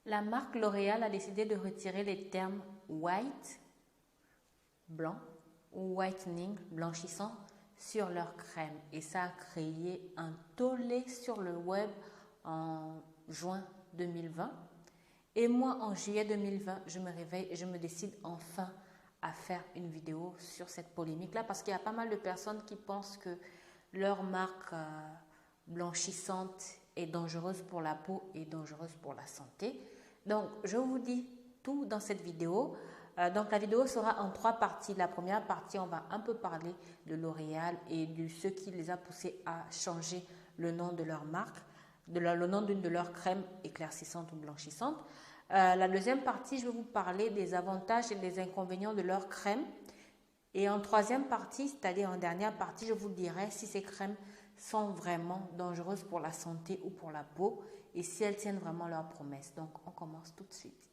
La marque L'Oréal a décidé de retirer les termes white, blanc, ou whitening, blanchissant, sur leur crème. Et ça a créé un tollé sur le web en juin 2020. Et moi, en juillet 2020, je me réveille et je me décide enfin à faire une vidéo sur cette polémique-là parce qu'il y a pas mal de personnes qui pensent que leur marque blanchissante est dangereuse pour la peau et dangereuse pour la santé. Donc, je vous dis tout dans cette vidéo. Donc, la vidéo sera en 3 parties. La première partie, on va un peu parler de L'Oréal et de ce qui les a poussés à changer le nom de leur marque, le nom d'une de leurs crèmes éclaircissantes ou blanchissantes. La deuxième partie, je vais vous parler des avantages et des inconvénients de leur crème. Et en troisième partie, c'est-à-dire en dernière partie, je vous dirai si ces crèmes sont vraiment dangereuses pour la santé ou pour la peau et si elles tiennent vraiment leurs promesses. Donc, on commence tout de suite.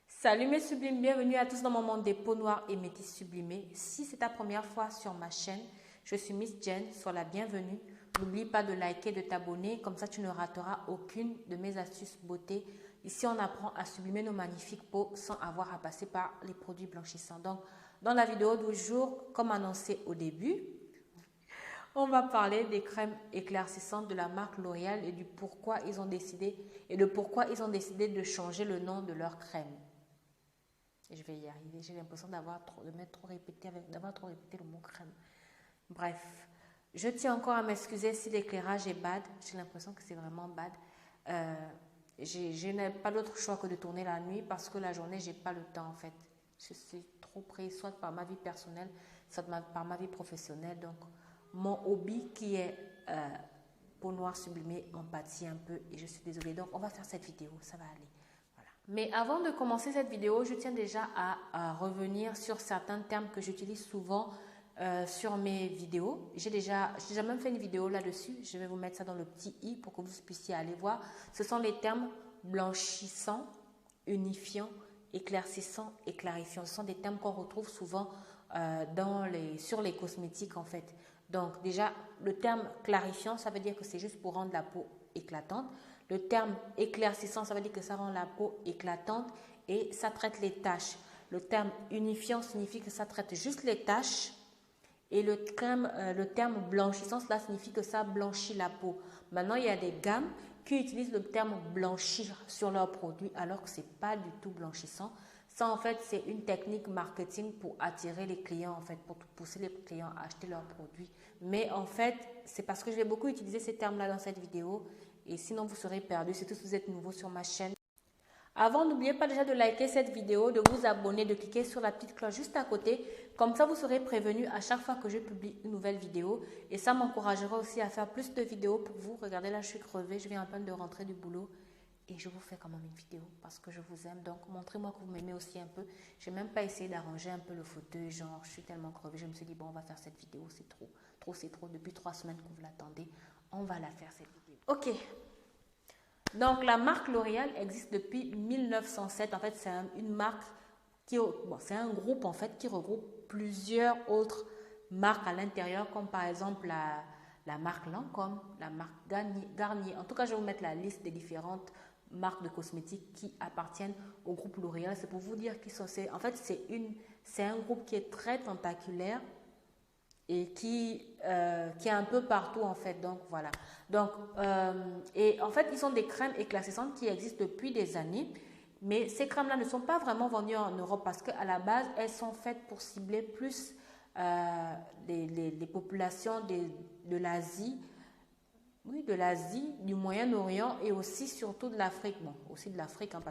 Salut mes sublimes, bienvenue à tous dans mon monde des peaux noires et métisses sublimées. Si c'est ta première fois sur ma chaîne, je suis Miss Jen, sois la bienvenue. N'oublie pas de liker, de t'abonner, comme ça tu ne rateras aucune de mes astuces beauté. Ici, on apprend à sublimer nos magnifiques peaux sans avoir à passer par les produits blanchissants. Donc, dans la vidéo d'aujourd'hui, comme annoncé au début, on va parler des crèmes éclaircissantes de la marque L'Oréal et du pourquoi ils ont décidé de changer le nom de leur crème. Et je vais y arriver. J'ai l'impression d'avoir trop répété le mot crème. Bref, je tiens encore à m'excuser si l'éclairage est bad. J'ai l'impression que c'est vraiment bad. Je n'ai pas d'autre choix que de tourner la nuit parce que la journée, j'ai pas le temps en fait. Je suis trop prise, soit par ma vie personnelle, soit par ma vie professionnelle. Donc, mon hobby qui est peau noire sublimée en pâtit un peu et je suis désolée. Donc, on va faire cette vidéo, ça va aller. Voilà. Mais avant de commencer cette vidéo, je tiens déjà à revenir sur certains termes que j'utilise souvent sur mes vidéos. J'ai déjà même fait une vidéo là-dessus. Je vais vous mettre ça dans le petit i pour que vous puissiez aller voir. Ce sont les termes blanchissant, unifiant, éclaircissant et clarifiant. Ce sont des termes qu'on retrouve souvent sur les cosmétiques en fait. Donc déjà, le terme clarifiant, ça veut dire que c'est juste pour rendre la peau éclatante. Le terme éclaircissant, ça veut dire que ça rend la peau éclatante et ça traite les taches. Le terme unifiant signifie que ça traite juste les taches. Et le terme blanchissant, cela signifie que ça blanchit la peau. Maintenant, il y a des gammes qui utilisent le terme blanchir sur leurs produits alors que ce n'est pas du tout blanchissant. Ça, en fait, c'est une technique marketing pour attirer les clients, en fait, pour pousser les clients à acheter leurs produits. Mais en fait, c'est parce que je vais beaucoup utiliser ces termes-là dans cette vidéo. Et sinon, vous serez perdu, surtout si vous êtes nouveau sur ma chaîne. Avant, n'oubliez pas déjà de liker cette vidéo, de vous abonner, de cliquer sur la petite cloche juste à côté. Comme ça, vous serez prévenu à chaque fois que je publie une nouvelle vidéo. Et ça m'encouragera aussi à faire plus de vidéos pour vous. Regardez là, je suis crevée, je viens à peine de rentrer du boulot. Et je vous fais quand même une vidéo parce que je vous aime. Donc, montrez-moi que vous m'aimez aussi un peu. Je n'ai même pas essayé d'arranger un peu le fauteuil. Genre, je suis tellement crevée. Je me suis dit, bon, on va faire cette vidéo. C'est trop. C'est trop. Depuis 3 semaines que vous l'attendez. On va la faire, cette vidéo. Ok. Donc, la marque L'Oréal existe depuis 1907. En fait, c'est une marque c'est un groupe en fait qui regroupe plusieurs autres marques à l'intérieur, comme par exemple la marque Lancôme, la marque Garnier. En tout cas, je vais vous mettre la liste des différentes marques de cosmétiques qui appartiennent au groupe L'Oréal. C'est pour vous dire qu'ils sont... En fait, c'est un groupe qui est très tentaculaire et qui est un peu partout en fait. Donc voilà. Donc, et en fait, ils ont des crèmes éclaircissantes qui existent depuis des années. Mais ces crèmes-là ne sont pas vraiment vendues en Europe parce qu'à la base, elles sont faites pour cibler plus les populations de l'Asie, oui, de l'Asie, du Moyen-Orient et aussi surtout de l'Afrique. Bon, aussi de l'Afrique, hein,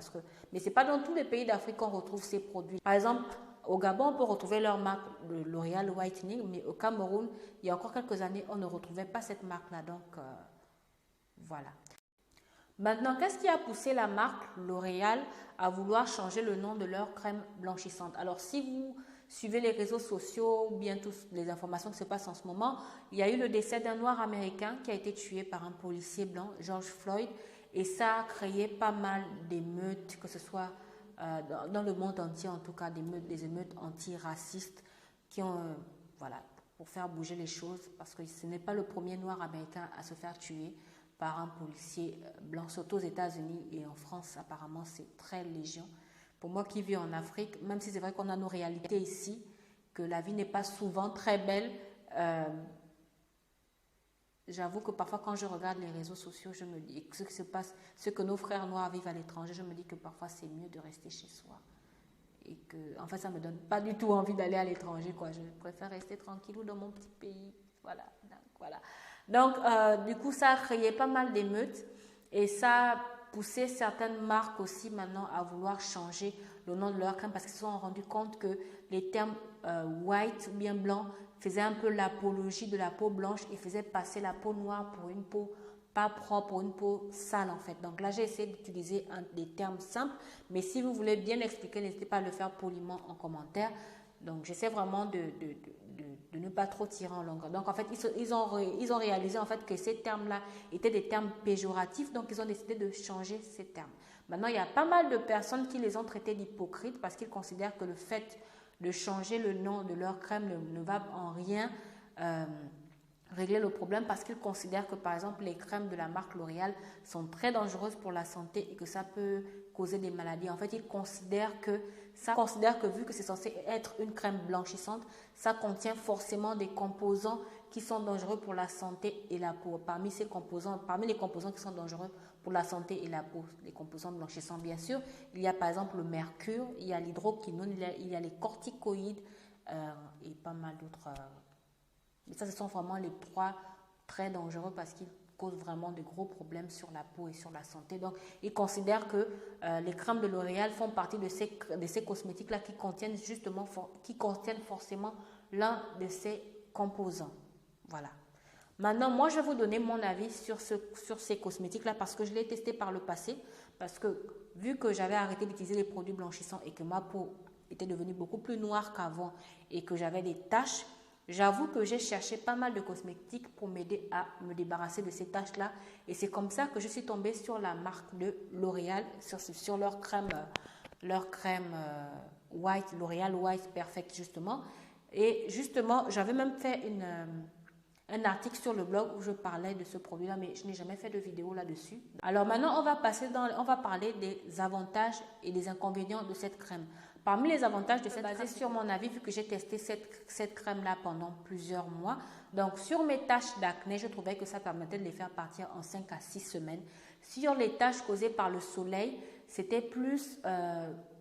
mais ce n'est pas dans tous les pays d'Afrique qu'on retrouve ces produits. Par exemple, au Gabon, on peut retrouver leur marque de L'Oréal Whitening, mais au Cameroun, il y a encore quelques années, on ne retrouvait pas cette marque-là. Donc, voilà. Maintenant, qu'est-ce qui a poussé la marque L'Oréal à vouloir changer le nom de leur crème blanchissante? Alors, si vous suivez les réseaux sociaux ou bien toutes les informations qui se passent en ce moment, il y a eu le décès d'un noir américain qui a été tué par un policier blanc, George Floyd, et ça a créé pas mal d'émeutes, que ce soit dans le monde entier, en tout cas des émeutes antiracistes qui ont, voilà, pour faire bouger les choses, parce que ce n'est pas le premier noir américain à se faire tuer par un policier blanc, surtout aux États-Unis et en France, apparemment, c'est très légion. Pour moi qui vis en Afrique, même si c'est vrai qu'on a nos réalités ici, que la vie n'est pas souvent très belle, j'avoue que parfois quand je regarde les réseaux sociaux, je me dis ce qui se passe, ce que nos frères noirs vivent à l'étranger, je me dis que parfois c'est mieux de rester chez soi. Et que, en fait, ça ne me donne pas du tout envie d'aller à l'étranger, quoi. Je préfère rester tranquillou dans mon petit pays. Voilà. Donc, du coup, ça a créé pas mal d'émeutes et ça a poussé certaines marques aussi maintenant à vouloir changer le nom de leur crème parce qu'ils se sont rendus compte que les termes white ou bien blanc faisaient un peu l'apologie de la peau blanche et faisaient passer la peau noire pour une peau pas propre, pour une peau sale en fait. Donc là, j'ai essayé d'utiliser des termes simples, mais si vous voulez bien expliquer, n'hésitez pas à le faire poliment en commentaire. Donc, j'essaie vraiment de ne pas trop tirer en longueur. Donc, en fait, ils ont réalisé en fait que ces termes-là étaient des termes péjoratifs, donc ils ont décidé de changer ces termes. Maintenant, il y a pas mal de personnes qui les ont traités d'hypocrites parce qu'ils considèrent que le fait de changer le nom de leur crème ne va en rien régler le problème parce qu'ils considèrent que par exemple les crèmes de la marque L'Oréal sont très dangereuses pour la santé et que ça peut causer des maladies. En fait, ils considèrent que vu que c'est censé être une crème blanchissante, ça contient forcément des composants qui sont dangereux pour la santé et la peau. Parmi les composants qui sont dangereux pour la santé et la peau, les composants blanchissants bien sûr, il y a par exemple le mercure, il y a l'hydroquinone, il y a les corticoïdes et pas mal d'autres. Mais ça, ce sont vraiment les 3 très dangereux parce qu'ils causent vraiment de gros problèmes sur la peau et sur la santé. Donc, ils considèrent que les crèmes de L'Oréal font partie de ces cosmétiques-là qui contiennent forcément l'un de ces composants. Voilà. Maintenant, moi, je vais vous donner mon avis sur ces cosmétiques-là parce que je l'ai testé par le passé. Parce que vu que j'avais arrêté d'utiliser les produits blanchissants et que ma peau était devenue beaucoup plus noire qu'avant et que j'avais des taches, j'avoue que j'ai cherché pas mal de cosmétiques pour m'aider à me débarrasser de ces taches-là. Et c'est comme ça que je suis tombée sur la marque de L'Oréal, sur leur crème White, L'Oréal White Perfect justement. Et justement, j'avais même fait un article sur le blog où je parlais de ce produit-là, mais je n'ai jamais fait de vidéo là-dessus. Alors maintenant, on va parler des avantages et des inconvénients de cette crème. Parmi les avantages de cette crème, basé sur mon avis, vu que j'ai testé cette crème-là pendant plusieurs mois. Donc, sur mes taches d'acné, je trouvais que ça permettait de les faire partir en 5 à 6 semaines. Sur les taches causées par le soleil, c'était plus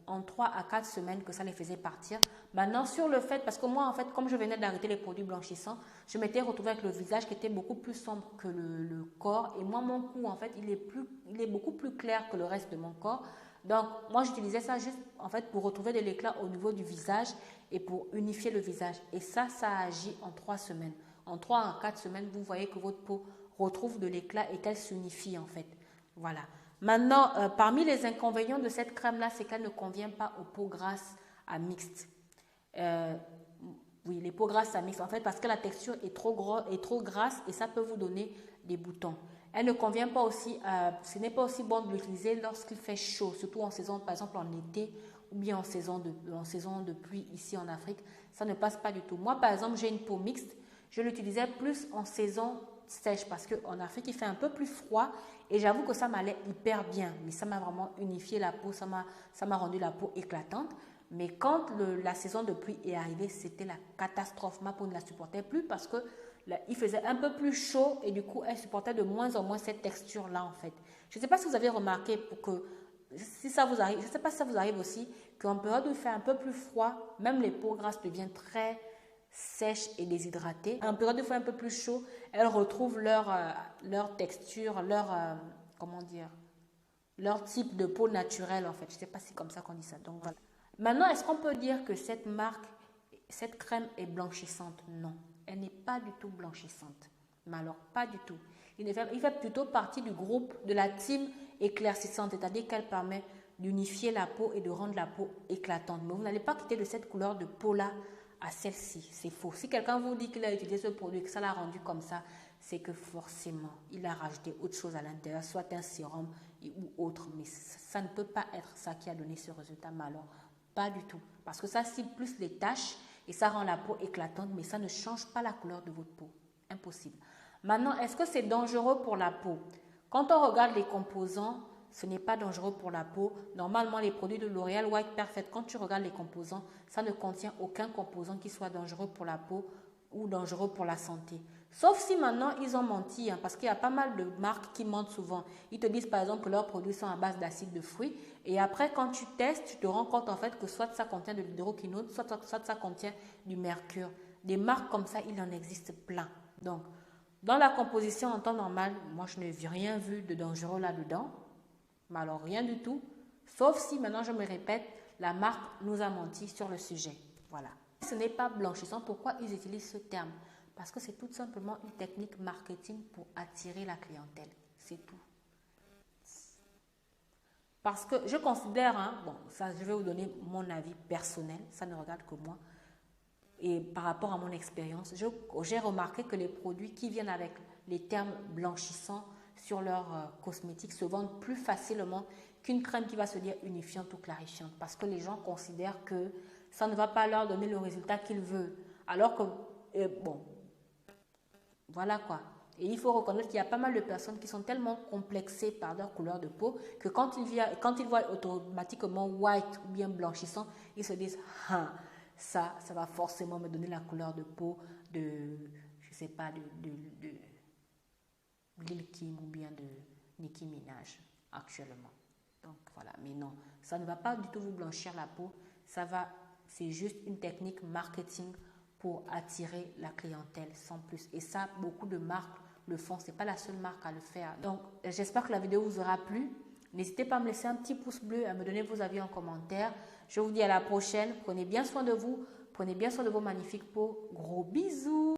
en 3 à 4 semaines que ça les faisait partir. Maintenant, sur le fait, parce que moi, en fait, comme je venais d'arrêter les produits blanchissants, je m'étais retrouvée avec le visage qui était beaucoup plus sombre que le corps. Et moi, mon cou, en fait, il est beaucoup plus clair que le reste de mon corps. Donc, moi, j'utilisais ça juste, en fait, pour retrouver de l'éclat au niveau du visage et pour unifier le visage. Et ça agit en 3 semaines. En 3 à 4 semaines, vous voyez que votre peau retrouve de l'éclat et qu'elle s'unifie, en fait. Voilà. Maintenant, parmi les inconvénients de cette crème-là, c'est qu'elle ne convient pas aux peaux grasses à mixtes. Oui, les peaux grasses à mixtes, en fait, parce que la texture est trop grasse et ça peut vous donner des boutons. Elle ne convient pas aussi, ce n'est pas aussi bon de l'utiliser lorsqu'il fait chaud, surtout en saison, par exemple en été ou bien en saison de pluie ici en Afrique. Ça ne passe pas du tout. Moi, par exemple, j'ai une peau mixte. Je l'utilisais plus en saison sèche parce qu'en Afrique, il fait un peu plus froid et j'avoue que ça m'allait hyper bien. Mais ça m'a vraiment unifié la peau, ça m'a rendu la peau éclatante. Mais quand la saison de pluie est arrivée, c'était la catastrophe. Ma peau ne la supportait plus parce que il faisait un peu plus chaud et du coup, elle supportait de moins en moins cette texture-là en fait. Je ne sais pas si vous avez remarqué si ça vous arrive, je ne sais pas si ça vous arrive aussi, qu'en période où il fait un peu plus froid, même les peaux grasses deviennent très sèches et déshydratées. En période où il fait un peu plus chaud, elles retrouvent leur texture, leur type de peau naturelle en fait. Je ne sais pas si c'est comme ça qu'on dit ça. Donc voilà. Maintenant, est-ce qu'on peut dire que cette crème est blanchissante? Non. Elle n'est pas du tout blanchissante. Mais alors, pas du tout. Il fait plutôt partie du groupe de la team éclaircissante, c'est-à-dire qu'elle permet d'unifier la peau et de rendre la peau éclatante. Mais vous n'allez pas quitter de cette couleur de peau-là à celle-ci. C'est faux. Si quelqu'un vous dit qu'il a utilisé ce produit et que ça l'a rendu comme ça, c'est que forcément, il a rajouté autre chose à l'intérieur, soit un sérum ou autre. Mais ça ne peut pas être ça qui a donné ce résultat. Mais alors, pas du tout. Parce que ça cible plus les taches et ça rend la peau éclatante, mais ça ne change pas la couleur de votre peau. Impossible. Maintenant, est-ce que c'est dangereux pour la peau? Quand on regarde les composants, ce n'est pas dangereux pour la peau. Normalement, les produits de L'Oréal White Perfect, quand tu regardes les composants, ça ne contient aucun composant qui soit dangereux pour la peau ou dangereux pour la santé. Sauf si maintenant, ils ont menti, parce qu'il y a pas mal de marques qui mentent souvent. Ils te disent par exemple que leurs produits sont à base d'acide de fruits. Et après, quand tu testes, tu te rends compte en fait que soit ça contient de l'hydroquinone, soit ça contient du mercure. Des marques comme ça, il en existe plein. Donc, dans la composition en temps normal, moi je n'ai rien vu de dangereux là-dedans. Mais alors rien du tout. Sauf si maintenant je me répète, la marque nous a menti sur le sujet. Voilà. Ce n'est pas blanchissant. Pourquoi ils utilisent ce terme? Parce que c'est tout simplement une technique marketing pour attirer la clientèle. C'est tout. Parce que je considère, bon, ça je vais vous donner mon avis personnel, ça ne regarde que moi. Et par rapport à mon expérience, j'ai remarqué que les produits qui viennent avec les termes blanchissants sur leurs cosmétiques se vendent plus facilement qu'une crème qui va se dire unifiante ou clarifiante. Parce que les gens considèrent que ça ne va pas leur donner le résultat qu'ils veulent. Alors que, bon, voilà quoi. Et il faut reconnaître qu'il y a pas mal de personnes qui sont tellement complexées par leur couleur de peau que quand ils voient automatiquement white ou bien blanchissant, ils se disent « Ah, ça va forcément me donner la couleur de peau de, je sais pas, de Lil Kim ou bien de Nicki Minaj actuellement. » Donc voilà, mais non, ça ne va pas du tout vous blanchir la peau. C'est juste une technique marketing pour attirer la clientèle sans plus. Et ça, beaucoup de marques le font. Ce n'est pas la seule marque à le faire. Donc, j'espère que la vidéo vous aura plu. N'hésitez pas à me laisser un petit pouce bleu, à me donner vos avis en commentaire. Je vous dis à la prochaine. Prenez bien soin de vous. Prenez bien soin de vos magnifiques peaux. Gros bisous.